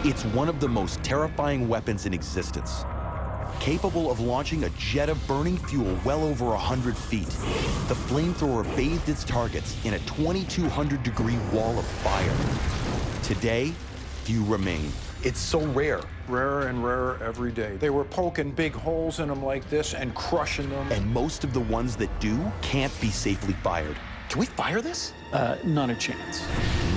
It's one of the most terrifying weapons in existence, capable of launching a jet of burning fuel well over 100 feet. The flamethrower bathed its targets in a 2,200-degree wall of fire. Today, few remain. It's so rare. Rarer and rarer every day. They were poking big holes in them like this and crushing them. And most of the ones that do can't be safely fired. Can we fire this? Not a chance.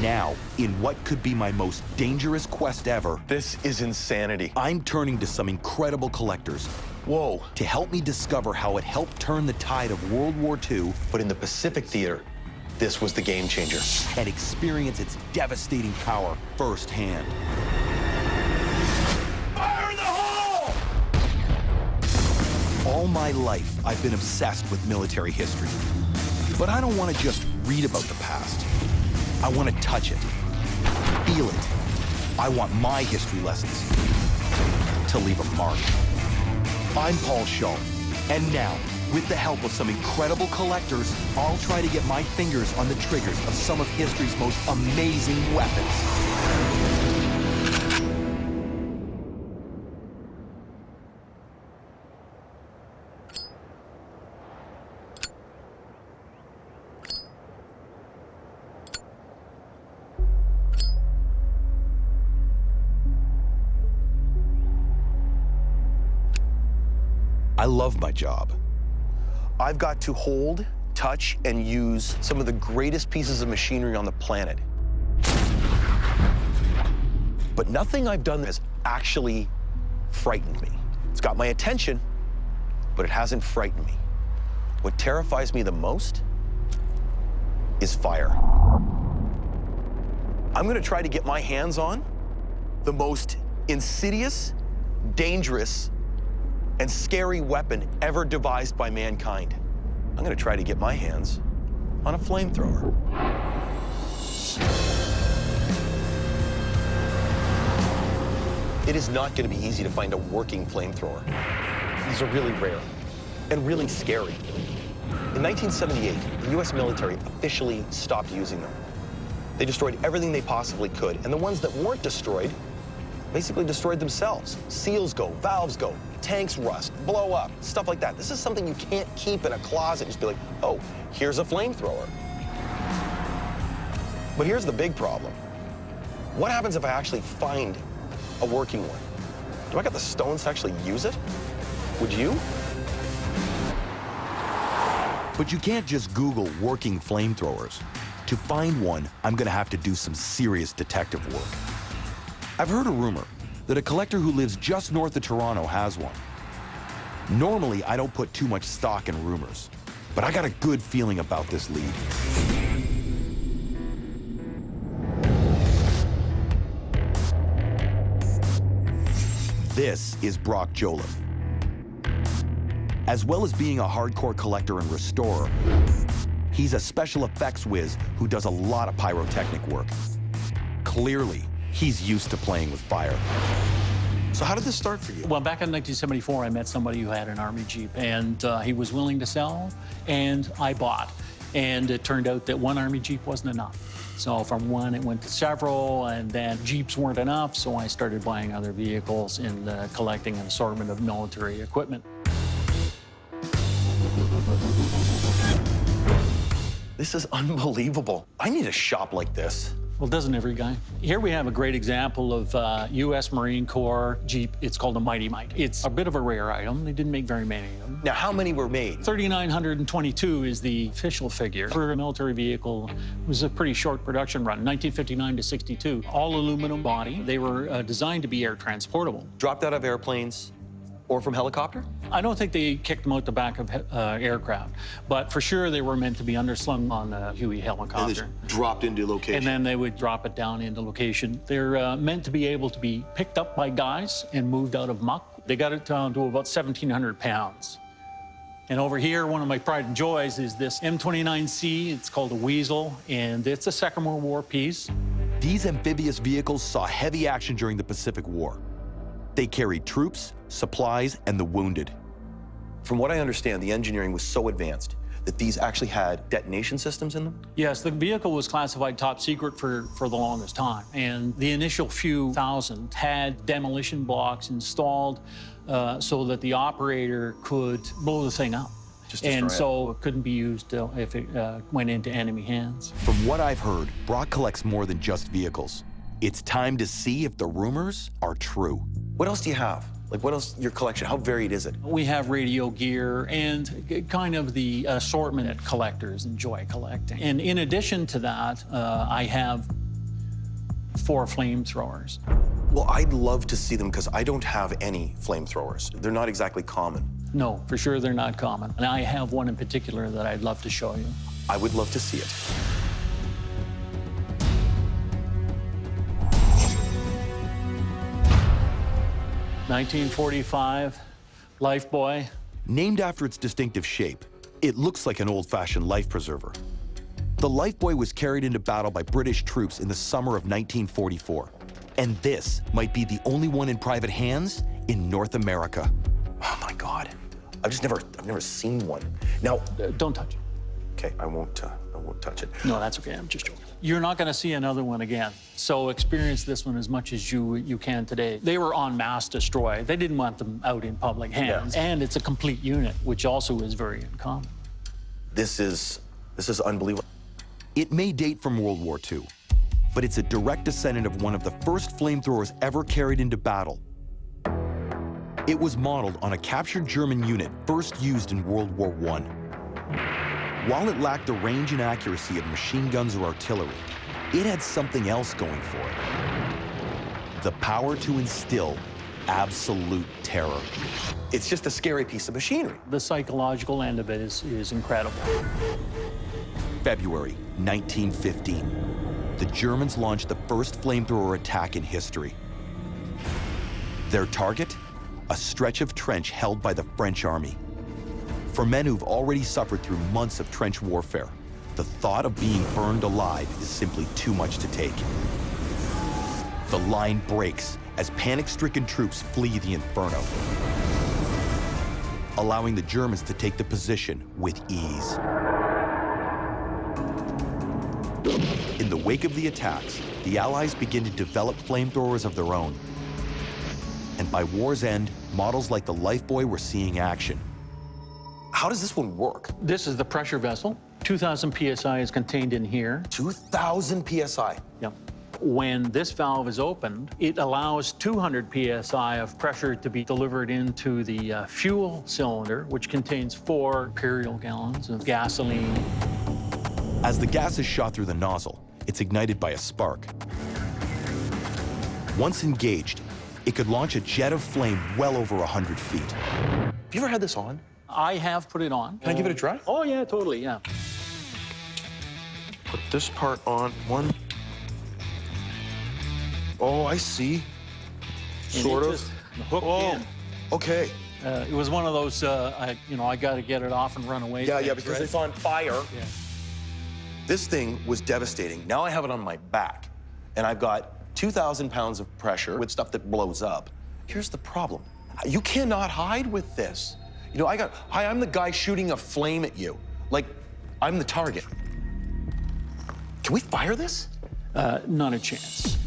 Now, in what could be my most dangerous quest ever, This is insanity. I'm turning to some incredible collectors Whoa. to help me discover how it helped turn the tide of World War II But in the Pacific theater, this was the game changer. and experience its devastating power firsthand. Fire in the hole! All my life, I've been obsessed with military history. But I don't want to just read about the past. I want to touch it, feel it. I want my history lessons to leave a mark. I'm Paul Shaw, and now, with the help of some incredible collectors, I'll try to get my fingers on the triggers of some of history's most amazing weapons. I love my job. I've got to hold, touch, and use some of the greatest pieces of machinery on the planet. But nothing I've done has actually frightened me. It's got my attention, but it hasn't frightened me. What terrifies me the most is fire. I'm gonna try to get my hands on the most insidious, dangerous, and scary weapon ever devised by mankind. I'm gonna try to get my hands on a flamethrower. It is not gonna be easy to find a working flamethrower. These are really rare and really scary. In 1978, the US military officially stopped using them. They destroyed everything they possibly could, and the ones that weren't destroyed basically destroyed themselves. Seals go, valves go, tanks rust, blow up, stuff like that. This is something you can't keep in a closet and just be like, oh, here's a flamethrower. But here's the big problem. What happens if I actually find a working one? Do I got the stones to actually use it? Would you? But you can't just Google working flamethrowers. To find one, I'm gonna have to do some serious detective work. I've heard a rumor that a collector who lives just north of Toronto has one. Normally, I don't put too much stock in rumors, but I got a good feeling about this lead. This is Brock Joliffe. As well as being a hardcore collector and restorer, he's a special effects whiz who does a lot of pyrotechnic work. Clearly, he's used to playing with fire. So how did this start for you? Well, back in 1974, I met somebody who had an Army Jeep, and he was willing to sell, and I bought. And it turned out that one Army Jeep wasn't enough. So from one, it went to several, and then Jeeps weren't enough, so I started buying other vehicles and collecting an assortment of military equipment. This is unbelievable. I need a shop like this. Well, doesn't every guy? Here we have a great example of U.S. Marine Corps Jeep. It's called a Mighty Mite. It's a bit of a rare item. They didn't make very many of them. Now, how many were made? 3,922 is the official figure. For a military vehicle, it was a pretty short production run, 1959 to 62. All aluminum body. They were designed to be air transportable. Dropped out of airplanes or from helicopter? I don't think they kicked them out the back of aircraft, but for sure they were meant to be underslung on a Huey helicopter. And just dropped into location. And then they would drop it down into location. They're meant to be able to be picked up by guys and moved out of muck. They got it down to about 1,700 pounds. And over here, one of my pride and joys is this M29C. It's called a Weasel, and it's a Second World War piece. These amphibious vehicles saw heavy action during the Pacific War. They carried troops, supplies, and the wounded. From what I understand, the engineering was so advanced that these actually had detonation systems in them? Yes, the vehicle was classified top secret for the longest time. And the initial few thousand had demolition blocks installed so that the operator could blow the thing up. Just destroy and it. so it couldn't be used if it went into enemy hands. From what I've heard, Brock collects more than just vehicles. It's time to see if the rumors are true. What else do you have? Like, what else, your collection, how varied is it? We have radio gear and kind of the assortment that collectors enjoy collecting. And in addition to that, I have 4 flamethrowers. Well, I'd love to see them because I don't have any flamethrowers. They're not exactly common. No, for sure they're not common. And I have one in particular that I'd love to show you. I would love to see it. (1945) Lifebuoy. Named after its distinctive shape, it looks like an old-fashioned life preserver. The Lifebuoy was carried into battle by British troops in the summer of 1944. And this might be the only one in private hands in North America. Oh my God. I've never seen one. Now, Don't touch it. okay, I won't touch it. No, that's okay. I'm just joking. You're not going to see another one again. So experience this one as much as you can today. They were en masse destroyed. They didn't want them out in public hands. Yeah. And it's a complete unit, which also is very uncommon. This is unbelievable. It may date from World War II, but it's a direct descendant of one of the first flamethrowers ever carried into battle. It was modeled on a captured German unit first used in World War I. While it lacked the range and accuracy of machine guns or artillery, it had something else going for it. The power to instill absolute terror. It's just a scary piece of machinery. The psychological end of it is incredible. February 1915. The Germans launched the first flamethrower attack in history. Their target? A stretch of trench held by the French army. For men who've already suffered through months of trench warfare, the thought of being burned alive is simply too much to take. The line breaks as panic-stricken troops flee the inferno, allowing the Germans to take the position with ease. In the wake of the attacks, the Allies begin to develop flamethrowers of their own. And by war's end, models like the Lifebuoy were seeing action. How does this one work? This is the pressure vessel. 2,000 PSI is contained in here. 2,000 PSI. Yep. When this valve is opened, it allows 200 PSI of pressure to be delivered into the fuel cylinder, which contains 4 imperial gallons of gasoline. As the gas is shot through the nozzle, it's ignited by a spark. Once engaged, it could launch a jet of flame well over 100 feet. Have you ever had this on? I have put it on. Can I give it a try? Oh, yeah, totally, yeah. Put this part on. One. Oh, I see. And Sort it of. just hooked in. Okay. It was one of those, I got to get it off and run away. Yeah, things, because right? it's on fire. Yeah. This thing was devastating. Now I have it on my back, and I've got 2,000 pounds of pressure with stuff that blows up. Here's the problem. You cannot hide with this. You know, hi, I'm the guy shooting a flame at you. Like, I'm the target. Can we fire this? Not a chance.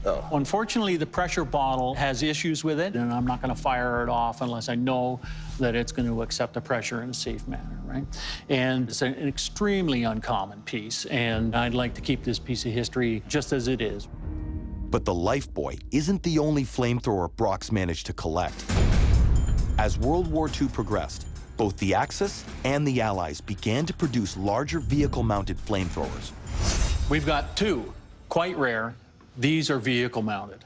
Oh. Unfortunately, the pressure bottle has issues with it, and I'm not going to fire it off unless I know that it's going to accept the pressure in a safe manner, right? And it's an extremely uncommon piece, and I'd like to keep this piece of history just as it is. But the Lifebuoy isn't the only flamethrower Brock's managed to collect. As World War II progressed, both the Axis and the Allies began to produce larger vehicle-mounted flamethrowers. We've got 2, quite rare. These are vehicle-mounted.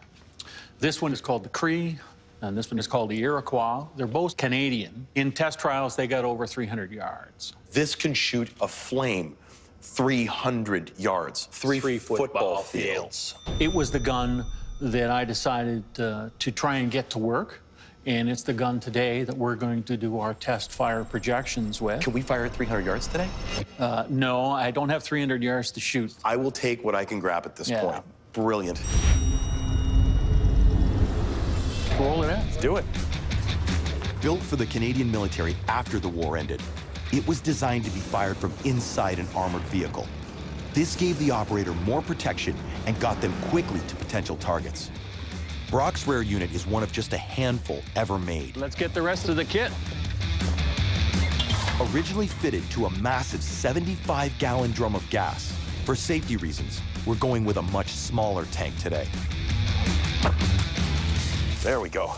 This one is called the Cree, and this one is called the Iroquois. They're both Canadian. In test trials, they got over 300 yards. This can shoot a flame 300 yards, three football fields. It was the gun that I decided to try and get to work, and it's the gun today that we're going to do our test fire projections with. Can we fire 300 yards today? No, I don't have 300 yards to shoot. I will take what I can grab at this Yeah. point. Brilliant. Roll it out. Let's do it. Built for the Canadian military after the war ended, It was designed to be fired from inside an armored vehicle. This gave the operator more protection and got them quickly to potential targets. Brock's rare unit is one of just a handful ever made. Let's get the rest of the kit. Originally fitted to a massive 75-gallon drum of gas, for safety reasons, we're going with a much smaller tank today. There we go.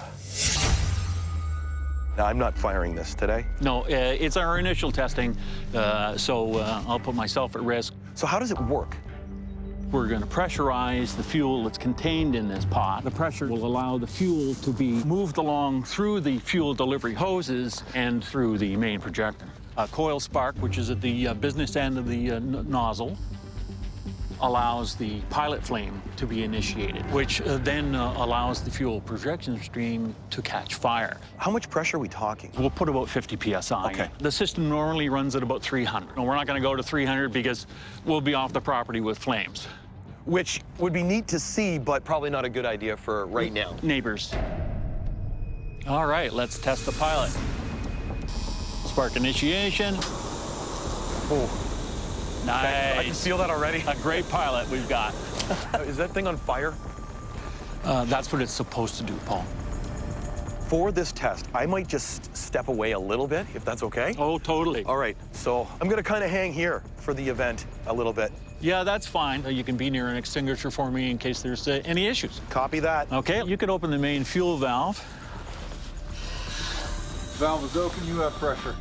Now, I'm not firing this today. No, it's our initial testing, so I'll put myself at risk. So how does it work? We're going to pressurize the fuel that's contained in this pot. The pressure will allow the fuel to be moved along through the fuel delivery hoses and through the main projector. A coil spark, which is at the business end of the nozzle, allows the pilot flame to be initiated, which then allows the fuel projection stream to catch fire. How much pressure are we talking? We'll put about 50 PSI. Okay. The system normally runs at about 300. No, we're not going to go to 300 because we'll be off the property with flames. Which would be neat to see, but probably not a good idea for right now. Neighbors. All right, let's test the pilot. Spark initiation. Oh, Nice. I can feel that already. A great pilot we've got. Is that thing on fire? That's what it's supposed to do, Paul. For this test, I might just step away a little bit, if that's okay. Oh, totally. All right, so I'm gonna kind of hang here for the event a little bit. Yeah, that's fine. You can be near an extinguisher for me in case there's any issues. Copy that. Okay, you can open the main fuel valve. Valve is open, you have pressure.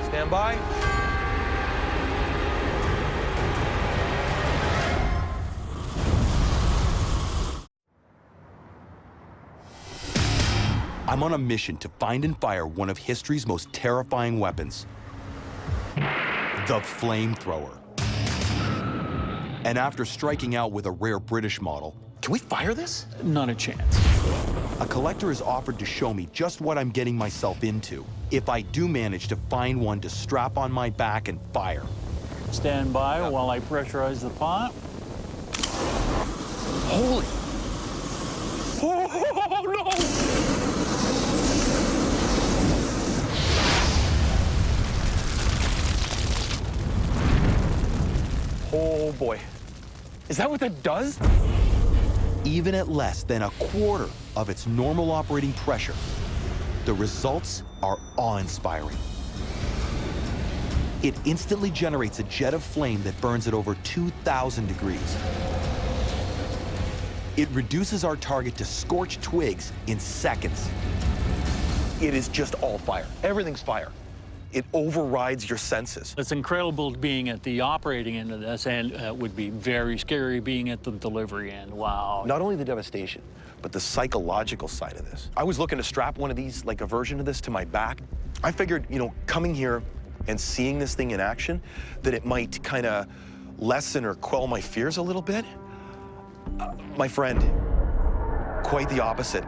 Stand by. I'm on a mission to find and fire one of history's most terrifying weapons, the flamethrower. And after striking out with a rare British model, Can we fire this? Not a chance. a collector has offered to show me just what I'm getting myself into if I do manage to find one to strap on my back and fire. Stand by while I pressurize the pot. Holy! Oh, no! Oh boy. Is that what that does? Even at less than a quarter of its normal operating pressure, the results are awe-inspiring. It instantly generates a jet of flame that burns at over 2,000 degrees. It reduces our target to scorched twigs in seconds. It is just all fire. Everything's fire. It overrides your senses. It's incredible being at the operating end of this, and it would be very scary being at the delivery end. Wow. Not only the devastation, but the psychological side of this. I was looking to strap one of these, like a version of this, to my back. I figured, you know, coming here and seeing this thing in action, that it might kind of lessen or quell my fears a little bit. My friend, quite the opposite.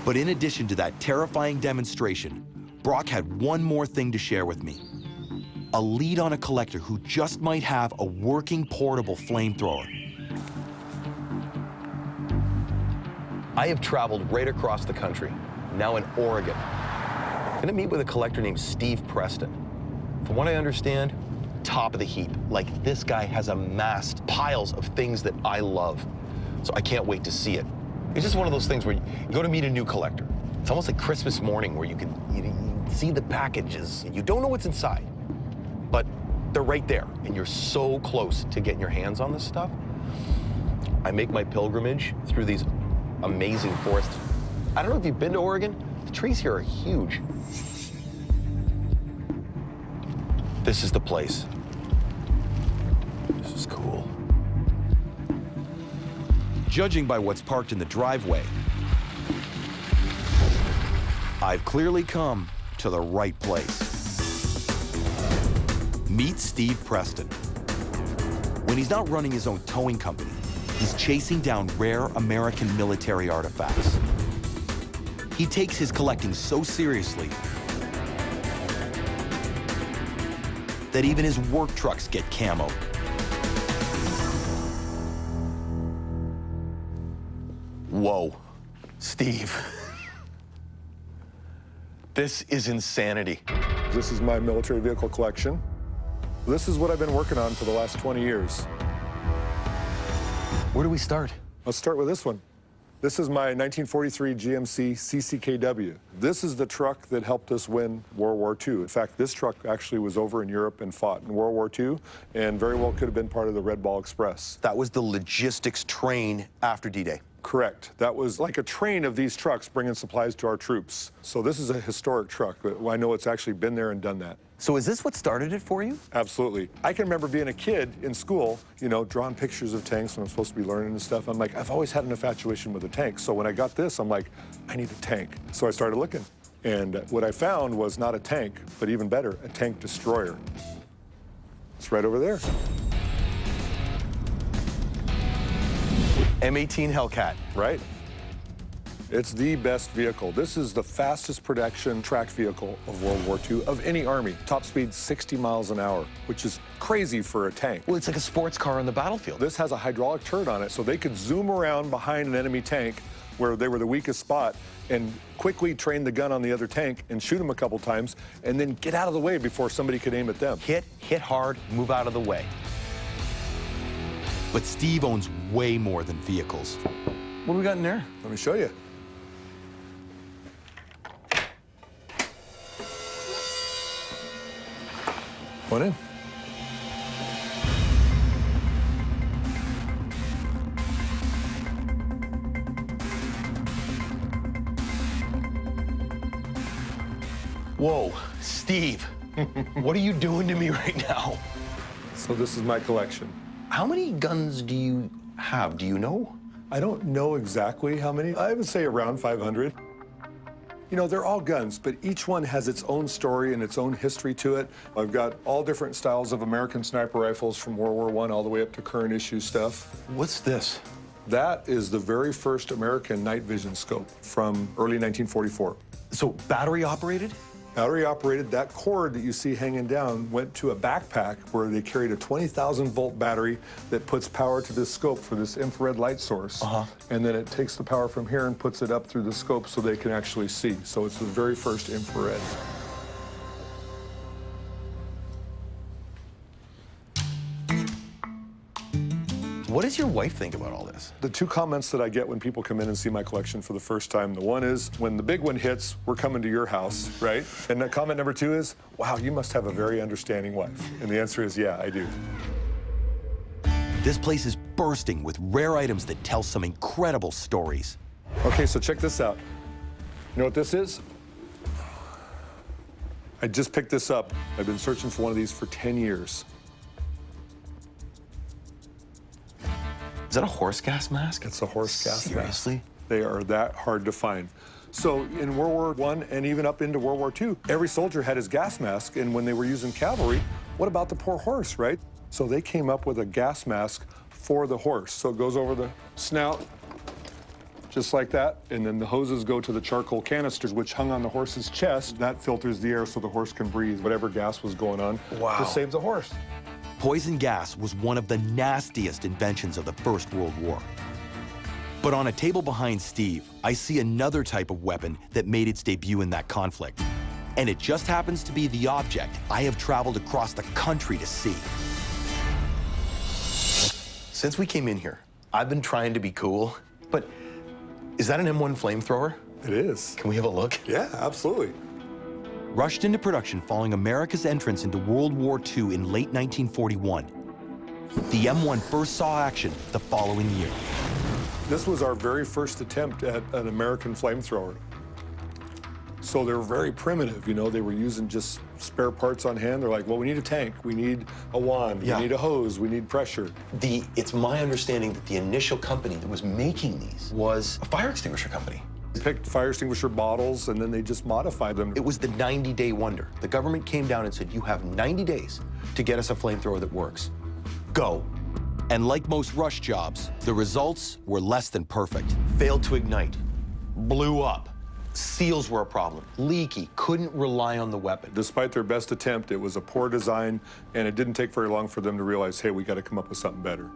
But in addition to that terrifying demonstration, Brock had one more thing to share with me. A lead on a collector who just might have a working portable flamethrower. I have traveled right across the country, now in Oregon. I'm gonna meet with a collector named Steve Preston. From what I understand, top of the heap. Like, this guy has amassed piles of things that I love. So I can't wait to see it. It's just one of those things where you go to meet a new collector. It's almost like Christmas morning where you can see the packages and you don't know what's inside, but they're right there and you're so close to getting your hands on this stuff. I make my pilgrimage through these amazing forests. I don't know if you've been to Oregon. The trees here are huge. This is the place. This is cool. Judging by what's parked in the driveway, I've clearly come to the right place. Meet Steve Preston. When he's not running his own towing company, he's chasing down rare American military artifacts. He takes his collecting so seriously that even his work trucks get camoed. Whoa, Steve. This is insanity. This is my military vehicle collection. This is what I've been working on for the last 20 years. Where do we start? Let's start with this one. This is my 1943 GMC CCKW. This is the truck that helped us win World War II. In fact, this truck actually was over in Europe and fought in World War II, and very well could have been part of the Red Ball Express. That was the logistics train after D-Day. Correct. That was like a train of these trucks bringing supplies to our troops. So this is a historic truck, but I know it's actually been there and done that. So is this what started it for you? Absolutely. I can remember being a kid in school, you know, drawing pictures of tanks when I'm supposed to be learning and stuff. I'm like, I've always had an infatuation with a tank. So when I got this, I'm like, I need a tank. So I started looking. And what I found was not a tank, but even better, a tank destroyer. It's right over there. M18 Hellcat. Right. It's the best vehicle. This is the fastest production tracked vehicle of World War II of any army. Top speed 60 miles an hour, which is crazy for a tank. Well, it's like a sports car on the battlefield. This has a hydraulic turret on it, so they could zoom around behind an enemy tank where they were the weakest spot and quickly train the gun on the other tank and shoot them a couple times and then get out of the way before somebody could aim at them. Hit hard, move out of the way. But Steve owns way more than vehicles. What do we got in there? Let me show you. Come on in. Whoa, Steve, what are you doing to me right now? So this is my collection. How many guns do you have? Do you know? I don't know exactly how many. I would say around 500. You know, they're all guns, but each one has its own story and its own history to it. I've got all different styles of American sniper rifles from World War I all the way up to current issue stuff. What's this? That is the very first American night vision scope from early 1944. So battery operated? Battery operated. That cord that you see hanging down went to a backpack where they carried a 20,000 volt battery that puts power to this scope for this infrared light source. And then it takes the power from here and puts it up through the scope so they can actually see. So it's the very first infrared. What does your wife think about all this? The two comments that I get when people come in and see my collection for the first time, the one is, when the big one hits, we're coming to your house, right? And that comment number two is, wow, you must have a very understanding wife. And the answer is, yeah, I do. This place is bursting with rare items that tell some incredible stories. Okay, so check this out. You know what this is? I just picked this up. I've been searching for one of these for 10 years. Is that a horse gas mask? It's a horse gas mask. Seriously? They are that hard to find. So in World War I and even up into World War II, every soldier had his gas mask, and when they were using cavalry, what about the poor horse, right? So they came up with a gas mask for the horse. So it goes over the snout, just like that, and then the hoses go to the charcoal canisters, which hung on the horse's chest. That filters the air so the horse can breathe whatever gas was going on to save the horse. Poison gas was one of the nastiest inventions of the First World War. But on a table behind Steve, I see another type of weapon that made its debut in that conflict. And it just happens to be the object I have traveled across the country to see. Since we came in here, I've been trying to be cool, but is that an M1 flamethrower? It is. Can we have a look? Yeah, absolutely. Rushed into production following America's entrance into World War II in late 1941, the M1 first saw action the following year. This was our very first attempt at an American flamethrower. So they were very primitive, you know, they were using just spare parts on hand. They're like, well, we need a tank, we need a wand, we need a hose, we need pressure. It's my understanding that the initial company that was making these was a fire extinguisher company. They picked fire extinguisher bottles and then they just modified them. It was the 90-day wonder. The government came down and said, you have 90 days to get us a flamethrower that works. Go. And like most rush jobs, the results were less than perfect. Failed to ignite. Blew up. Seals were a problem. Leaky. Couldn't rely on the weapon. Despite their best attempt, it was a poor design, and it didn't take very long for them to realize, hey, we got to come up with something better.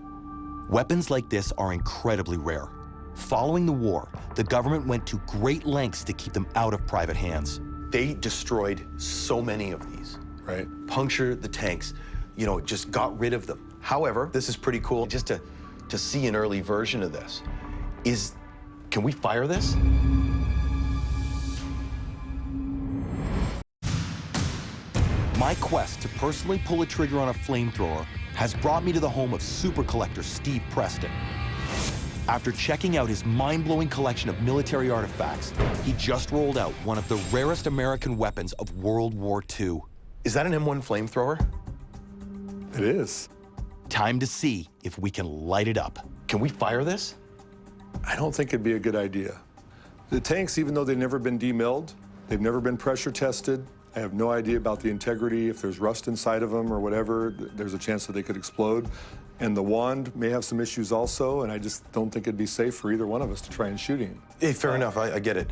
Weapons like this are incredibly rare. Following the war, the government went to great lengths to keep them out of private hands. They destroyed so many of these. Right. Punctured the tanks, you know, just got rid of them. However, this is pretty cool, just to see an early version of this. Can we fire this? My quest to personally pull a trigger on a flamethrower has brought me to the home of super collector Steve Preston. After checking out his mind-blowing collection of military artifacts, he just rolled out one of the rarest American weapons of World War II. Is that an M1 flamethrower? It is. Time to see if we can light it up. Can we fire this? I don't think it'd be a good idea. The tanks, even though they've never been demilled, they've never been pressure tested. I have no idea about the integrity. If there's rust inside of them or whatever, there's a chance that they could explode. And the wand may have some issues also, and I just don't think it'd be safe for either one of us to try and shoot him. Hey, fair enough, I get it.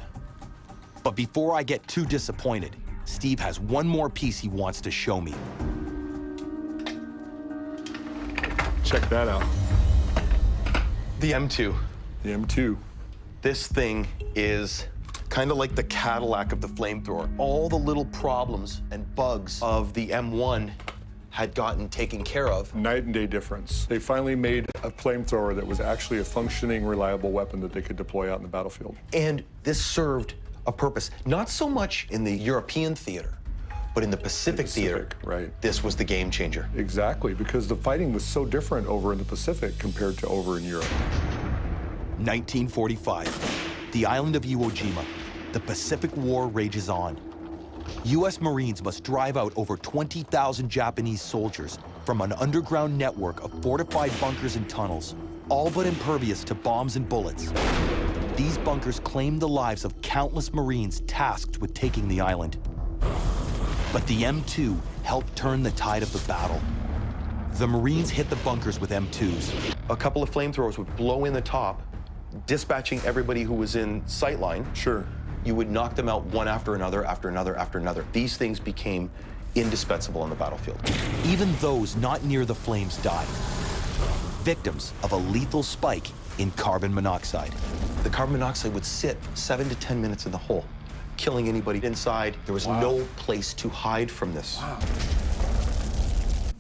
But before I get too disappointed, Steve has one more piece he wants to show me. Check that out. The M2. The M2. This thing is kind of like the Cadillac of the flamethrower. All the little problems and bugs of the M1 had gotten taken care of. Night and day difference. They finally made a flamethrower that was actually a functioning, reliable weapon that they could deploy out in the battlefield. And this served a purpose, not so much in the European theater, but in the Pacific theater. Right. This was the game changer. Exactly, because the fighting was so different over in the Pacific compared to over in Europe. 1945, the island of Iwo Jima. The Pacific War rages on. U.S. Marines must drive out over 20,000 Japanese soldiers from an underground network of fortified bunkers and tunnels, all but impervious to bombs and bullets. These bunkers claimed the lives of countless Marines tasked with taking the island. But the M2 helped turn the tide of the battle. The Marines hit the bunkers with M2s. A couple of flamethrowers would blow in the top, dispatching everybody who was in sightline. Sure. You would knock them out one after another, after another, after another. These things became indispensable on the battlefield. Even those not near the flames died, victims of a lethal spike in carbon monoxide. The carbon monoxide would sit 7 to 10 minutes in the hole, killing anybody inside. There was no place to hide from this. Wow.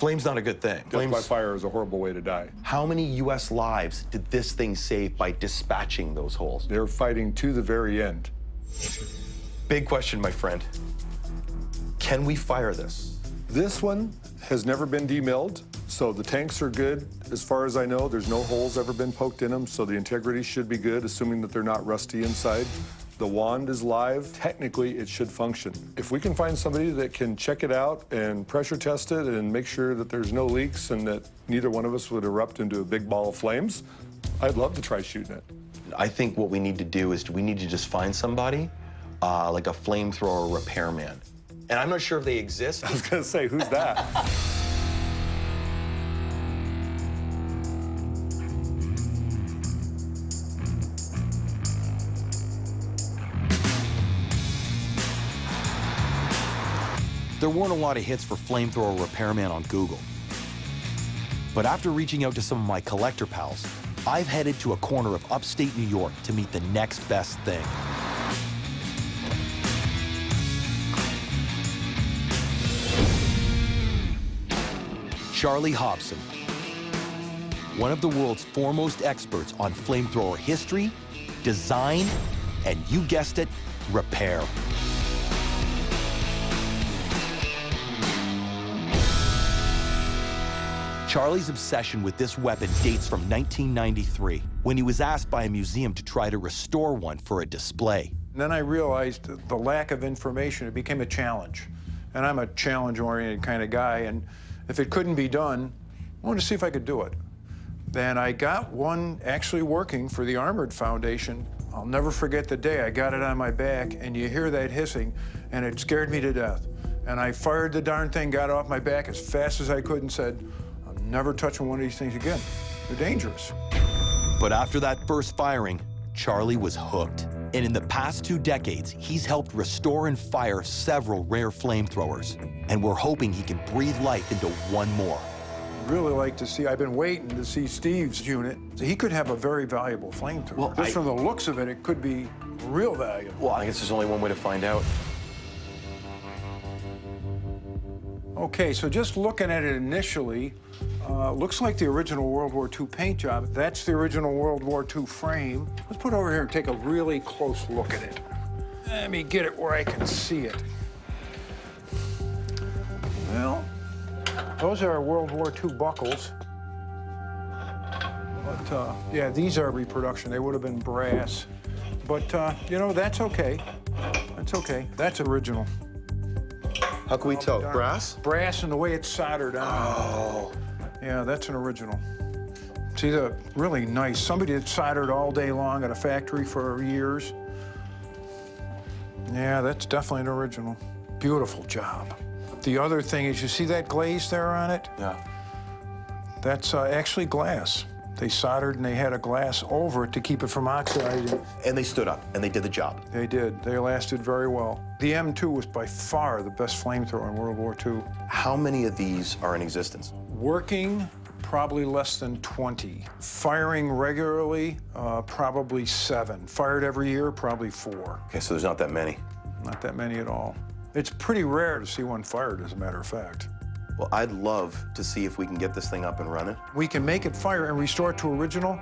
Flame's not a good thing. Death by fire is a horrible way to die. How many U.S. lives did this thing save by dispatching those holes? They're fighting to the very end. Big question, my friend. Can we fire this? This one has never been demilled, so the tanks are good. As far as I know, there's no holes ever been poked in them, so the integrity should be good, assuming that they're not rusty inside. The wand is live. Technically, it should function. If we can find somebody that can check it out and pressure test it and make sure that there's no leaks and that neither one of us would erupt into a big ball of flames, I'd love to try shooting it. I think what we need to do is we need to just find somebody, like a flamethrower repairman. And I'm not sure if they exist. I was gonna say, who's that? There weren't a lot of hits for flamethrower repairman on Google. But after reaching out to some of my collector pals, I've headed to a corner of upstate New York to meet the next best thing. Charlie Hobson, one of the world's foremost experts on flamethrower history, design, and you guessed it, repair. Charlie's obsession with this weapon dates from 1993, when he was asked by a museum to try to restore one for a display. Then I realized the lack of information. It became a challenge. And I'm a challenge-oriented kind of guy, and if it couldn't be done, I wanted to see if I could do it. Then I got one actually working for the Armored Foundation. I'll never forget the day I got it on my back, and you hear that hissing, and it scared me to death. And I fired the darn thing, got it off my back as fast as I could, and said, I'm never touching one of these things again. They're dangerous. But after that first firing, Charlie was hooked. And in the past 2 decades, he's helped restore and fire several rare flamethrowers. And we're hoping he can breathe life into one more. really like to see, I've been waiting to see Steve's unit. He could have a very valuable flamethrower. Well, Just from the looks of it, it could be real valuable. Well, I guess there's only one way to find out. Okay, so just looking at it initially, looks like the original World War II paint job. That's the original World War II frame. Let's put it over here and take a really close look at it. Let me get it where I can see it. Well, those are World War II buckles. But, yeah, these are reproduction. They would have been brass. But, you know, that's okay. That's okay. That's original. How can we tell? Darn. Brass? Brass and the way it's soldered on. Oh. Yeah, that's an original. See, the really nice. Somebody that soldered all day long at a factory for years. Yeah, that's definitely an original. Beautiful job. The other thing is, you see that glaze there on it? Yeah. That's actually glass. They soldered and they had a glass over it to keep it from oxidizing. And they stood up and they did the job. They did. They lasted very well. The M2 was by far the best flamethrower in World War II. How many of these are in existence? Working, probably less than 20. Firing regularly, probably 7. Fired every year, probably 4. Okay, so there's not that many. Not that many at all. It's pretty rare to see one fired, as a matter of fact. Well, I'd love to see if we can get this thing up and running. We can make it fire and restore it to original.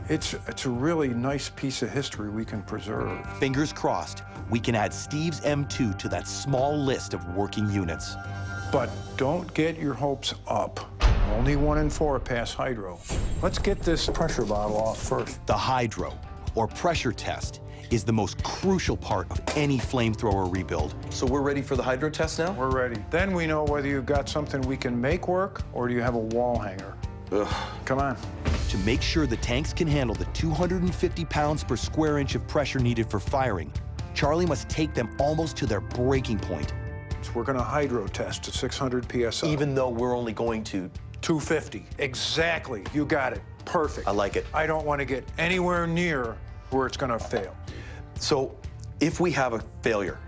It's a really nice piece of history we can preserve. Fingers crossed, we can add Steve's M2 to that small list of working units. But don't get your hopes up. Only 1 in 4 pass hydro. Let's get this pressure bottle off first. The hydro, or pressure test, is the most crucial part of any flamethrower rebuild. So we're ready for the hydro test now? We're ready. Then we know whether you've got something we can make work or do you have a wall hanger. Ugh. Come on. To make sure the tanks can handle the 250 pounds per square inch of pressure needed for firing, Charlie must take them almost to their breaking point. So we're going to hydro test to 600 PSI. Even though we're only going to... 250. Exactly. You got it. Perfect. I like it. I don't want to get anywhere near where it's going to fail. So if we have a failure,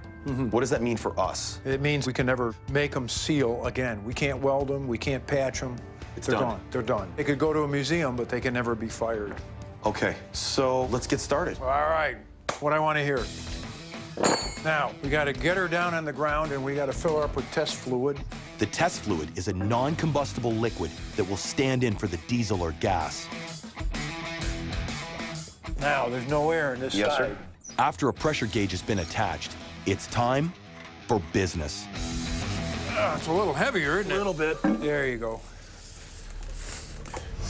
what does that mean for us? It means we can never make them seal again. We can't weld them. We can't patch them. They're done. gone. They're done. They could go to a museum, but they can never be fired. Okay, so let's get started. All right. What I want to hear. Now, we got to get her down on the ground, and we got to fill her up with test fluid. The test fluid is a non-combustible liquid that will stand in for the diesel or gas. Now, there's no air in this Yes, side. sir. After a pressure gauge has been attached, it's time for business. It's a little heavier, isn't it? A little bit. There you go.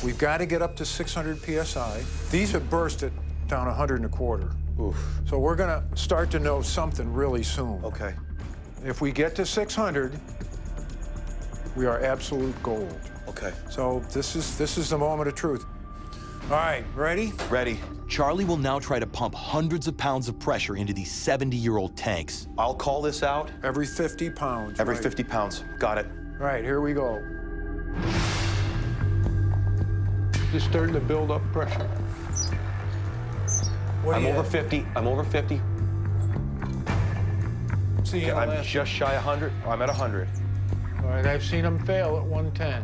We've got to get up to 600 PSI. These have bursted down 125. Oof. So we're going to start to know something really soon. Okay. If we get to 600, we are absolute gold. Okay. So this is the moment of truth. All right, ready? Ready. Charlie will now try to pump hundreds of pounds of pressure into these 70-year-old tanks. I'll call this out. Every 50 pounds. Every right. 50 pounds. Got it. All right, here we go. Just starting to build up pressure. What I'm do you over have? 50. I'm over 50. See you I'm last- just shy 100. I'm at 100. All right, I've seen them fail at 110.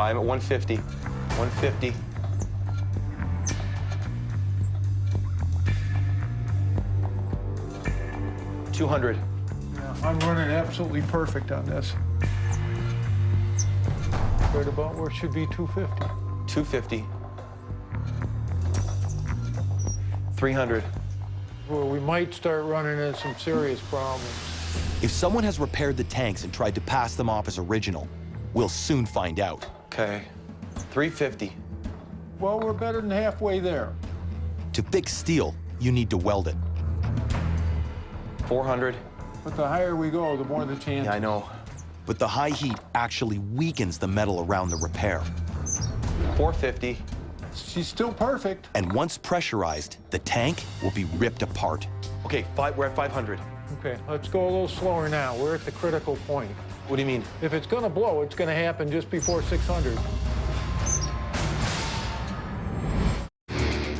I'm at 150. 150. $200. Yeah, I'm running absolutely perfect on this. Right about where it should be 250. 250. 300. Well, we might start running into some serious problems. If someone has repaired the tanks and tried to pass them off as original, we'll soon find out. Okay. 350. Well, we're better than halfway there. To fix steel, you need to weld it. 400. But the higher we go, the more the chance. Yeah, I know. But the high heat actually weakens the metal around the repair. 450. She's still perfect. And once pressurized, the tank will be ripped apart. Okay, we're at 500. Okay, let's go a little slower now. We're at the critical point. What do you mean? If it's gonna blow, it's gonna happen just before 600.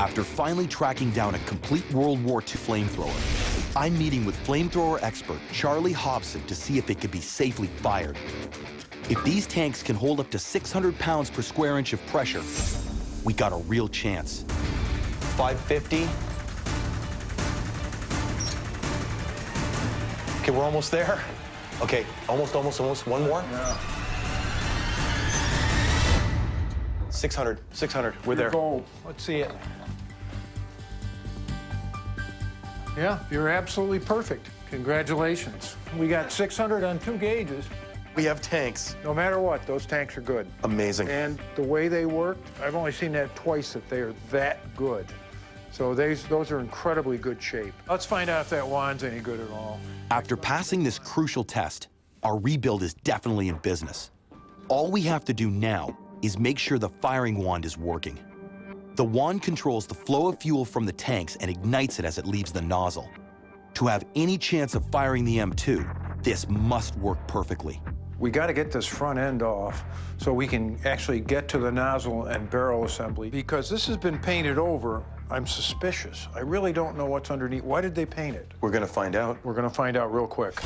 After finally tracking down a complete World War II flamethrower, I'm meeting with flamethrower expert Charlie Hobson to see if it could be safely fired. If these tanks can hold up to 600 pounds per square inch of pressure, we got a real chance. 550. Okay, we're almost there. Okay, almost. One more. Yeah. 600. We're there. Gold. Let's see it. Yeah, you're absolutely perfect. Congratulations. We got 600 on 2 gauges. We have tanks. No matter what, those tanks are good. Amazing. And the way they worked, I've only seen that twice, that they are that good. So those are incredibly good shape. Let's find out if that wand's any good at all. After passing this crucial test, our rebuild is definitely in business. All we have to do now is make sure the firing wand is working. The wand controls the flow of fuel from the tanks and ignites it as it leaves the nozzle. To have any chance of firing the M2, this must work perfectly. We got to get this front end off so we can actually get to the nozzle and barrel assembly. Because this has been painted over, I'm suspicious. I really don't know what's underneath. Why did they paint it? We're gonna find out. We're going to find out real quick.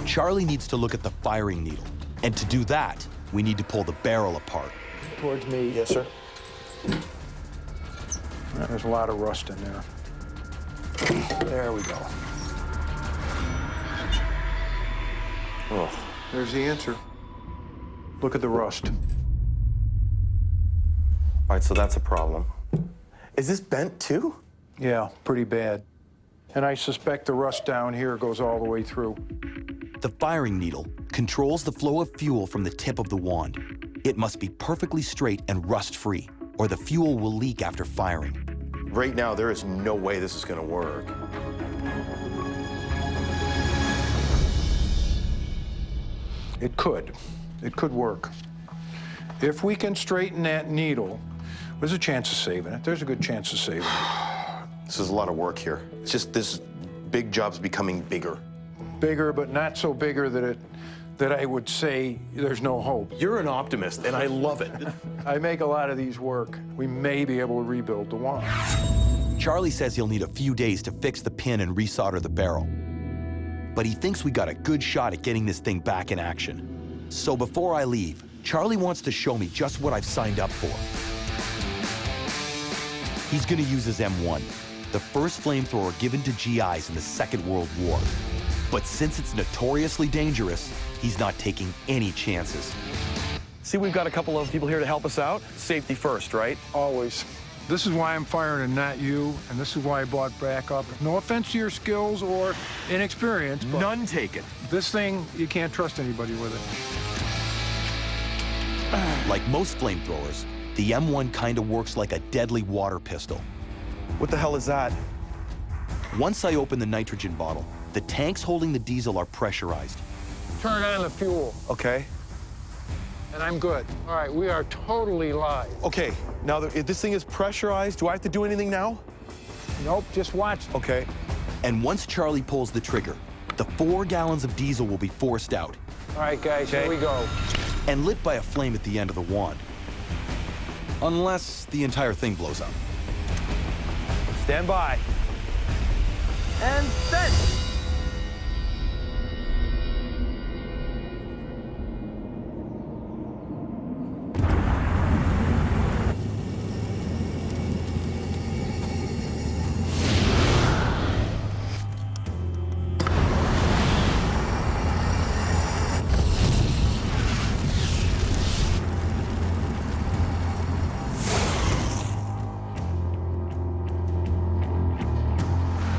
Charlie needs to look at the firing needle. And to do that, we need to pull the barrel apart. Towards me. Yes, sir. There's a lot of rust in there. There we go. Oh. There's the answer. Look at the rust. All right, so that's a problem. Is this bent too? Yeah, pretty bad. And I suspect the rust down here goes all the way through. The firing needle controls the flow of fuel from the tip of the wand. It must be perfectly straight and rust-free, or the fuel will leak after firing. Right now, there is no way this is gonna work. It could. It could work. If we can straighten that needle, there's a chance of saving it. There's a good chance of saving it. This is a lot of work here. It's just this big job's becoming bigger. Bigger, but not so bigger that I would say there's no hope. You're an optimist, and I love it. I make a lot of these work. We may be able to rebuild the wand. Charlie says he'll need a few days to fix the pin and resolder the barrel. But he thinks we got a good shot at getting this thing back in action. So before I leave, Charlie wants to show me just what I've signed up for. He's gonna use his M1, the first flamethrower given to GIs in the Second World War. But since it's notoriously dangerous, he's not taking any chances. See, we've got a couple of people here to help us out. Safety first, right? Always. This is why I'm firing and not you, and this is why I bought backup. No offense to your skills or inexperience, but None taken. this thing, you can't trust anybody with it. Like most flamethrowers, the M1 kinda works like a deadly water pistol. What the hell is that? Once I open the nitrogen bottle, the tanks holding the diesel are pressurized. Turn on the fuel, Okay. and I'm good. All right, we are totally live. Okay, now if this thing is pressurized, do I have to do anything now? Nope, just watch. Okay. And once Charlie pulls the trigger, the 4 gallons of diesel will be forced out All right, guys, Okay. here we go. and lit by a flame at the end of the wand. Unless the entire thing blows up. Stand by. And set.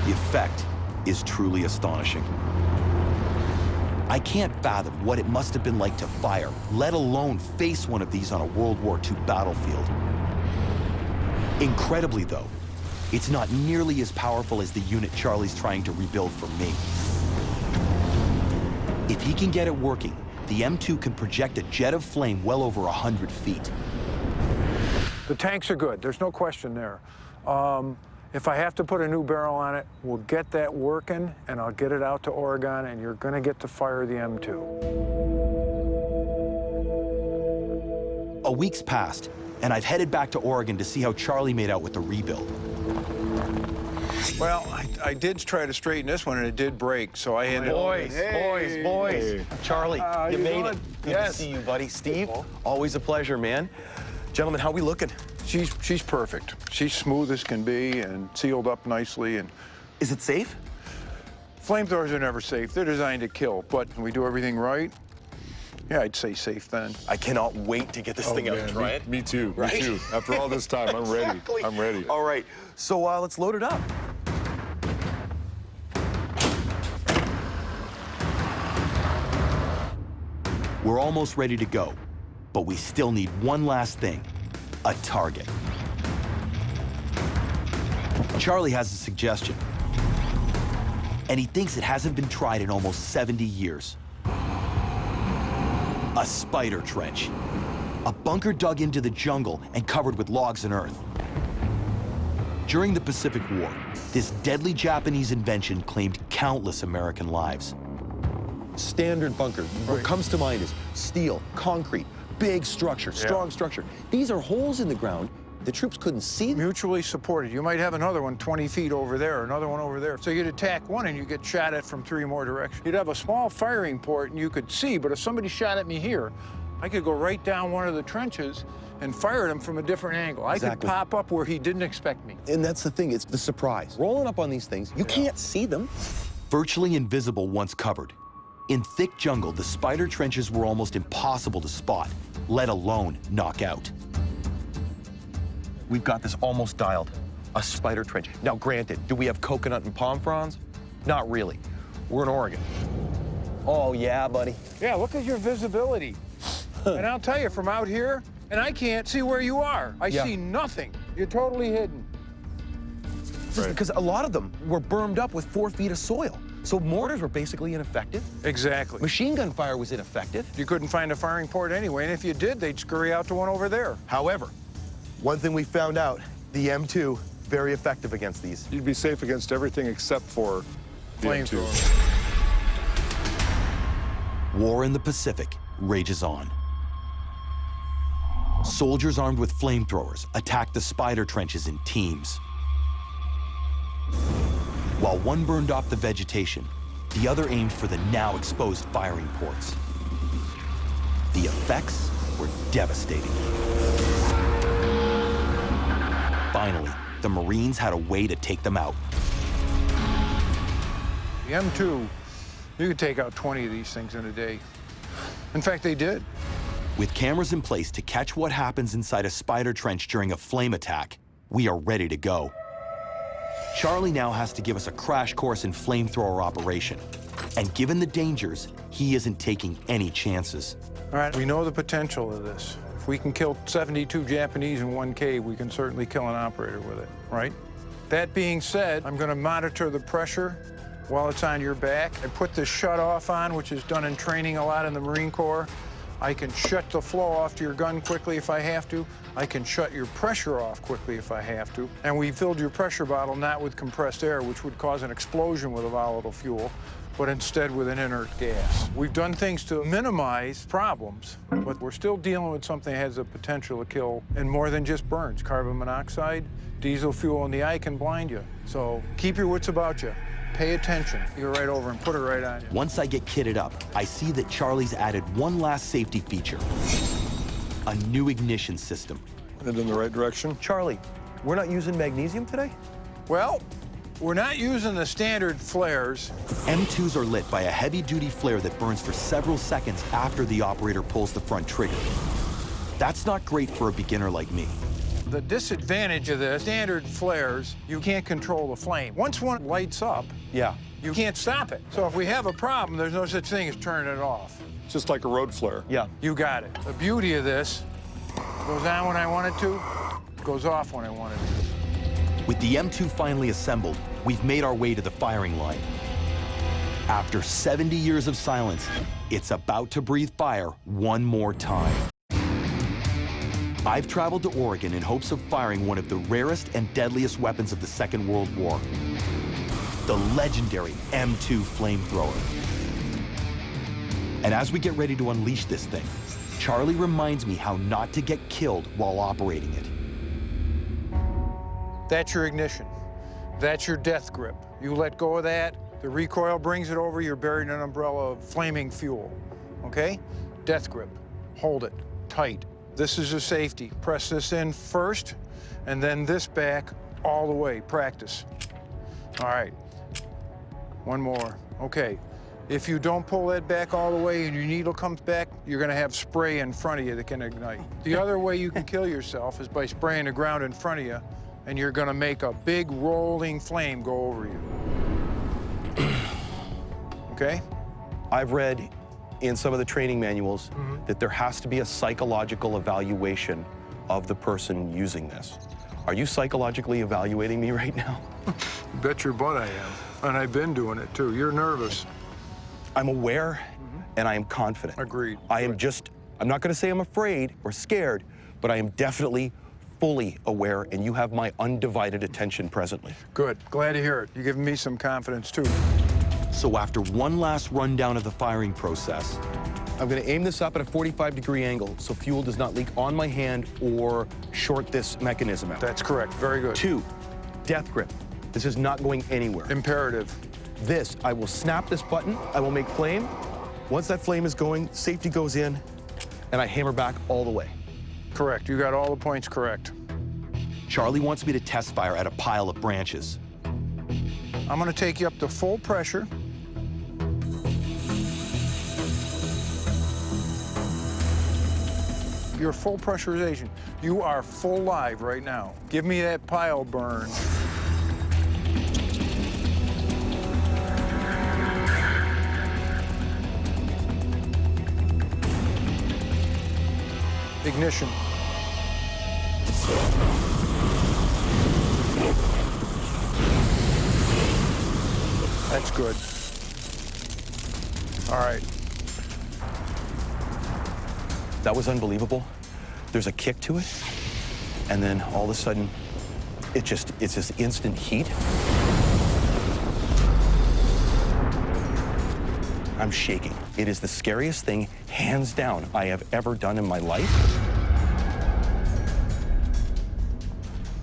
The effect is truly astonishing. I can't fathom what it must have been like to fire, let alone face one of these on a World War II battlefield. Incredibly, though, it's not nearly as powerful as the unit Charlie's trying to rebuild for me. If he can get it working, the M2 can project a jet of flame well over 100 feet. The tanks are good, there's no question there. If I have to put a new barrel on it, we'll get that working, and I'll get it out to Oregon, and you're gonna get to fire the M2. A week's passed, and I've headed back to Oregon to see how Charlie made out with the rebuild. Well, I did try to straighten this one, and it did break, so I ended up... Boys. Charlie, you made it. Good Yes. to see you, buddy. Steve, always a pleasure, man. Gentlemen, how we looking? She's perfect. She's smooth as can be and sealed up nicely. And Is it safe? flamethrowers are never safe. They're designed to kill, but when we do everything right, yeah, I'd say safe then. I cannot wait to get this thing out and try it. Me too, Right? me too. After all this time, I'm ready. Exactly. I'm ready. All right, so let's load it up. We're almost ready to go, but we still need one last thing, a target. Charlie has a suggestion, and he thinks it hasn't been tried in almost 70 years. A spider trench, a bunker dug into the jungle and covered with logs and earth. During the Pacific War, this deadly Japanese invention claimed countless American lives. Standard bunker. What comes to mind is steel, concrete, big structure, strong structure. These are holes in the ground the troops couldn't see. Mutually supported. You might have another one 20 feet over there, another one over there. So you'd attack one and you get shot at from 3 more directions. You'd have a small firing port and you could see, but if somebody shot at me here, I could go right down one of the trenches and fire them from a different angle. I could Exactly. pop up where he didn't expect me. And that's the thing, it's the surprise. Rolling up on these things, you can't see them. Virtually invisible once covered. In thick jungle, the spider trenches were almost impossible to spot, let alone knock out. We've got this almost dialed. A spider trench. Now, granted, do we have coconut and palm fronds? Not really. We're in Oregon. Oh, yeah, buddy. Yeah, look at your visibility. And I'll tell you, from out here, and I can't see where you are. I see nothing. You're totally hidden. Because a lot of them were bermed up with 4 feet of soil. So mortars were basically ineffective. Exactly. Machine gun fire was ineffective. You couldn't find a firing port anyway, and if you did, they'd scurry out to one over there. However, one thing we found out, the M2, very effective against these. You'd be safe against everything except for the M2. Flamethrower. War in the Pacific rages on. Soldiers armed with flamethrowers attacked the spider trenches in teams. While one burned off the vegetation, the other aimed for the now exposed firing ports. The effects were devastating. Finally, the Marines had a way to take them out. The M2, you could take out 20 of these things in a day. In fact, they did. With cameras in place to catch what happens inside a spider trench during a flame attack, we are ready to go. Charlie now has to give us a crash course in flamethrower operation. And given the dangers, he isn't taking any chances. All right, we know the potential of this. If we can kill 72 Japanese in one cave, we can certainly kill an operator with it, right? That being said, I'm going to monitor the pressure while it's on your back. I put this shut-off on, which is done in training a lot in the Marine Corps. I can shut the flow off to your gun quickly if I have to. I can shut your pressure off quickly if I have to. And we filled your pressure bottle not with compressed air, which would cause an explosion with a volatile fuel, but instead with an inert gas. We've done things to minimize problems, but we're still dealing with something that has the potential to kill, and more than just burns. Carbon monoxide, diesel fuel in the eye can blind you. So keep your wits about you. Pay attention. You go right over and put it right on you. Once I get kitted up, I see that Charlie's added one last safety feature. A new ignition system. Headed in the right direction. Charlie, we're not using magnesium today? Well, we're not using the standard flares. M2s are lit by a heavy-duty flare that burns for several seconds after the operator pulls the front trigger. That's not great for a beginner like me. The disadvantage of the standard flares, you can't control the flame. Once one lights up, you can't stop it. So if we have a problem, there's no such thing as turning it off. Just like a road flare. Yeah. You got it. The beauty of this, goes on when I want it to, goes off when I want it to. With the M2 finally assembled, we've made our way to the firing line. After 70 years of silence, it's about to breathe fire one more time. I've traveled to Oregon in hopes of firing one of the rarest and deadliest weapons of the Second World War, the legendary M2 flamethrower. And as we get ready to unleash this thing, Charlie reminds me how not to get killed while operating it. That's your ignition. That's your death grip. You let go of that, the recoil brings it over, you're buried in an umbrella of flaming fuel, okay? Death grip, hold it tight. This is a safety. Press this in first, and then this back all the way. Practice. All right, one more. Okay, if you don't pull that back all the way and your needle comes back, you're gonna have spray in front of you that can ignite. The other way you can kill yourself is by spraying the ground in front of you, and you're gonna make a big rolling flame go over you. Okay? I've read in some of the training manuals that there has to be a psychological evaluation of the person using this. Are you psychologically evaluating me right now? Bet your butt I am. And I've been doing it too. You're nervous. I'm aware and I am confident. Agreed. I'm not gonna say I'm afraid or scared, but I am definitely fully aware, and you have my undivided attention presently. Good, glad to hear it. You're giving me some confidence too. So after one last rundown of the firing process, I'm gonna aim this up at a 45-degree angle so fuel does not leak on my hand or short this mechanism out. That's correct, very good. 2, death grip. This is not going anywhere. Imperative. This, I will snap this button, I will make flame. Once that flame is going, safety goes in, and I hammer back all the way. Correct, you got all the points correct. Charlie wants me to test fire at a pile of branches. I'm gonna take you up to full pressure. Your full pressurization. You are full live right now. Give me that pile burn. Ignition. That's good. All right. That was unbelievable. There's a kick to it, and then all of a sudden, it's this instant heat. I'm shaking. It is the scariest thing, hands down, I have ever done in my life.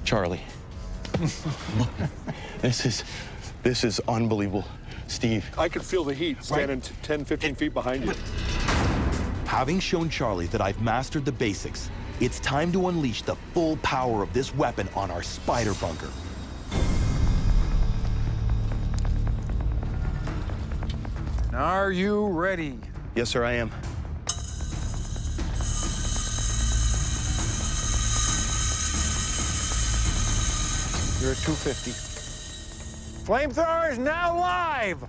Charlie, this is unbelievable. Steve. I could feel the heat standing 10, 15 feet behind you. Having shown Charlie that I've mastered the basics, it's time to unleash the full power of this weapon on our spider bunker. Are you ready? Yes, sir, I am. You're at 250. Flamethrowers now live!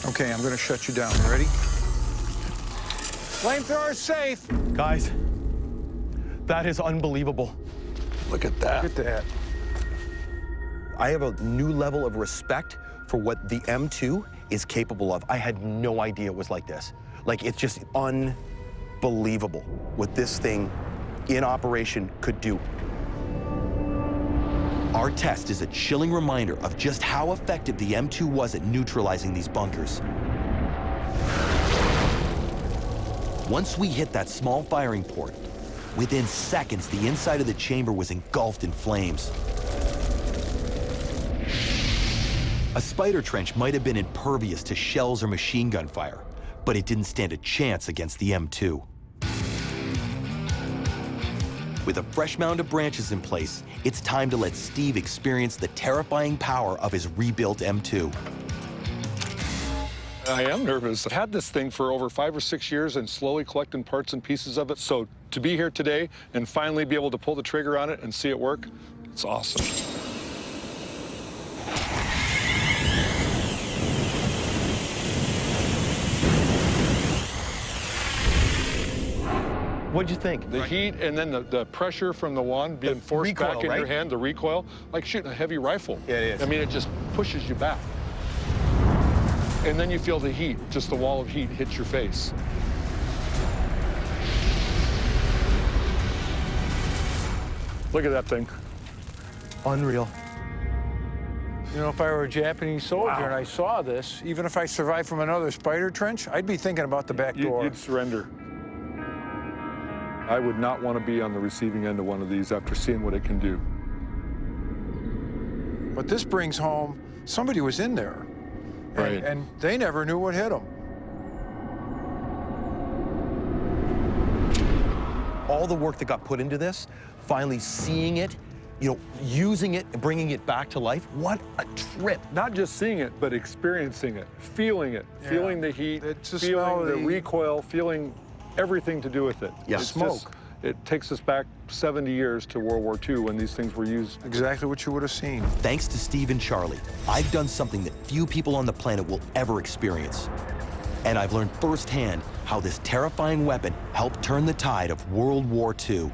Okay, I'm gonna shut you down. You ready? Flamethrower safe. Guys, that is unbelievable. Look at that. Look at that. I have a new level of respect for what the M2 is capable of. I had no idea it was like this. Like, it's just unbelievable what this thing in operation could do. Our test is a chilling reminder of just how effective the M2 was at neutralizing these bunkers. Once we hit that small firing port, within seconds, the inside of the chamber was engulfed in flames. A spider trench might have been impervious to shells or machine gun fire, but it didn't stand a chance against the M2. With a fresh mound of branches in place, it's time to let Steve experience the terrifying power of his rebuilt M2. I am nervous. I've had this thing for over 5 or 6 years and slowly collecting parts and pieces of it. So to be here today and finally be able to pull the trigger on it and see it work, it's awesome. What'd you think? The heat and then the pressure from the wand being forced recoil, back in right? your hand, the recoil, like shooting a heavy rifle. Yeah, it is. I mean, it just pushes you back. And then you feel the heat, just the wall of heat hits your face. Look at that thing. Unreal. You know, if I were a Japanese soldier and I saw this, even if I survived from another spider trench, I'd be thinking about the back door. You'd surrender. I would not want to be on the receiving end of one of these after seeing what it can do. But this brings home somebody was in there. Right. And they never knew what hit them. All the work that got put into this, finally seeing it, you know, using it and bringing it back to life, what a trip. Not just seeing it, but experiencing it, feeling feeling the heat, It's the smell feeling of the the- recoil, feeling everything to do with it. Yeah. It's Smoke. just- it takes us back 70 years to World War II when these things were used. Exactly what you would have seen. Thanks to Steve and Charlie, I've done something that few people on the planet will ever experience. And I've learned firsthand how this terrifying weapon helped turn the tide of World War II.